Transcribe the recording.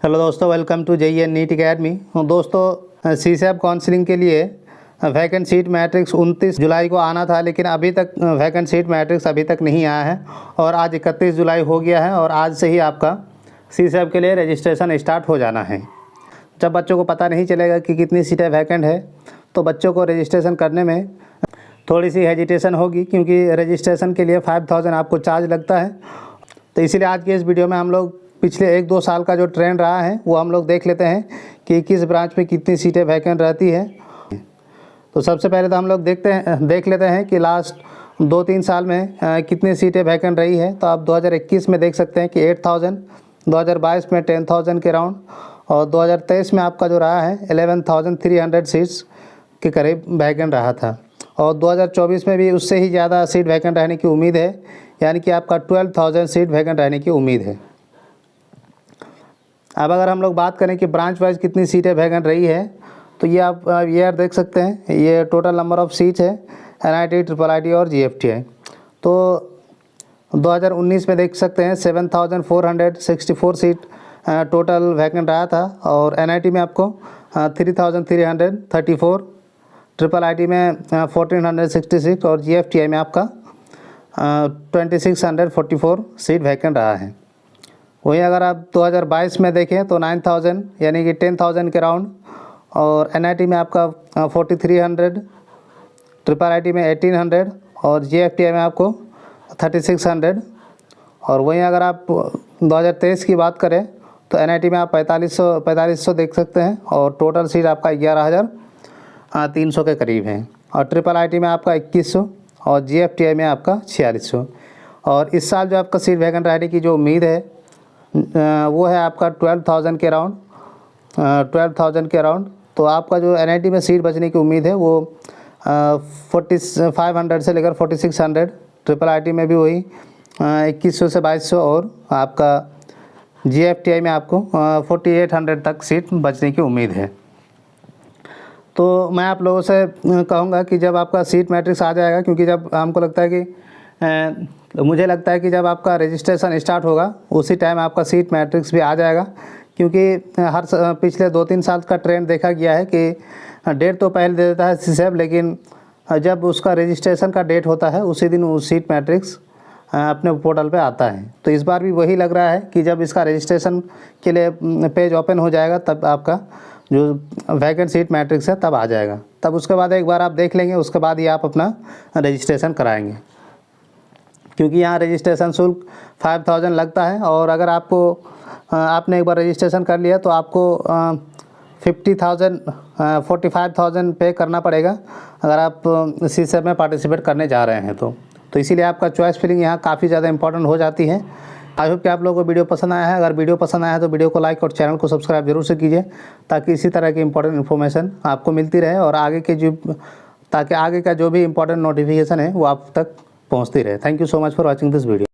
Hello दोस्तों, welcome to JEE NEET academy. दोस्तों, CSAT counselling के लिए वैकेंट सीट मैट्रिक्स 29 जुलाई को आना था, लेकिन अभी तक वैकेंट सीट मैट्रिक्स अभी तक नहीं आया है और आज 31 जुलाई हो गया है और आज से ही आपका CSAT के लिए रजिस्ट्रेशन स्टार्ट हो जाना है। जब बच्चों को पता नहीं चलेगा कि कितनी सीटें वैकेंट है तो बच्चों को रजिस्ट्रेशन करने में थोड़ी सी हेजिटेशन होगी, क्योंकि रजिस्ट्रेशन के लिए 5000 आपको चार्ज लगता है। तो इसीलिए आज के इस वीडियो में हम लोग पिछले 1-2 साल का जो ट्रेंड रहा है वो हम लोग देख लेते हैं कि किस ब्रांच में कितनी सीटें वैकेंट रहती है। तो सबसे पहले तो हम लोग देख लेते हैं कि लास्ट 2-3 साल में कितनी सीटें वैकेंट रही है। तो आप 2021 में देख सकते हैं कि 8000, 2022 में 10000 के राउंड और 2023 में आपका जो रहा है 11300 सीट्स के करीब वैकेंट रहा था और 2024 में भी उससे ही ज़्यादा सीट वैकेंट रहने की उम्मीद है, यानी कि आपका 12000 सीट वैकेंट रहने की उम्मीद है। अब अगर हम लोग बात करें कि ब्रांच वाइज कितनी सीटें वैकेंट रही है तो ये आप ये देख सकते हैं, ये टोटल नंबर ऑफ़ सीट्स है NIT, IIIT और GFT। तो 2019 में देख सकते हैं 7464 सीट टोटल वैकेंट रहा था और NIT में आपको 3334, IIIT में 1466 और GFT में आपका 2644 सीट वैकेंट रहा है। वहीं अगर आप 2022 में देखें तो 9000 यानी कि 10000 के राउंड और NIT में आपका 4300, IIIT में 1800 और GFT में आपको 3600। और वहीं अगर आप 2023 की बात करें तो NIT में आप 4500 देख सकते हैं और टोटल सीट आपका 11300 के करीब है और IIIT में आपका 2100 और GFT में आपका 4600। और इस साल जो आपका सीट वैकेंट रहने की जो उम्मीद है वो है आपका 12000 के राउंड, 12000 के राउंड। तो आपका जो NIT में सीट बचने की उम्मीद है वो 4500 से लेकर 4600, IIIT में भी वही 2100 से 2200 और आपका GFT में आपको 4800 तक सीट बचने की उम्मीद है। तो मैं आप लोगों से कहूँगा कि जब आपका सीट मैट्रिक्स आ जाएगा, क्योंकि जब हमको लगता है कि मुझे लगता है कि जब आपका रजिस्ट्रेशन स्टार्ट होगा उसी टाइम आपका सीट मैट्रिक्स भी आ जाएगा, क्योंकि पिछले 2-3 साल का ट्रेंड देखा गया है कि डेट तो पहले दे देता है CSAT, लेकिन जब उसका रजिस्ट्रेशन का डेट होता है उसी दिन वो सीट मैट्रिक्स अपने पोर्टल पे आता है। तो इस बार भी वही लग रहा है कि जब इसका रजिस्ट्रेशन के लिए पेज ओपन हो जाएगा तब आपका जो वैकेंट सीट मैट्रिक्स है तब आ जाएगा। तब उसके बाद एक बार आप देख लेंगे, उसके बाद ही आप अपना रजिस्ट्रेशन कराएंगे, क्योंकि यहाँ रजिस्ट्रेशन शुल्क 5000 लगता है और अगर आपने एक बार रजिस्ट्रेशन कर लिया तो आपको 45,000 पे करना पड़ेगा अगर आप CSAT में पार्टिसिपेट करने जा रहे हैं। तो इसीलिए आपका चॉइस फिलिंग यहाँ काफ़ी ज़्यादा इंपॉर्टेंट हो जाती है। आई होप कि आप लोगों को वीडियो पसंद आया है। अगर वीडियो पसंद आया है तो वीडियो को लाइक और चैनल को सब्सक्राइब जरूर से कीजिए, ताकि इसी तरह की इंपॉर्टेंट इन्फॉर्मेशन आपको मिलती रहे और ताकि आगे का जो भी इंपॉर्टेंट नोटिफिकेशन है वो आप तक पहुंचती रहे। Thank you so much for watching this video.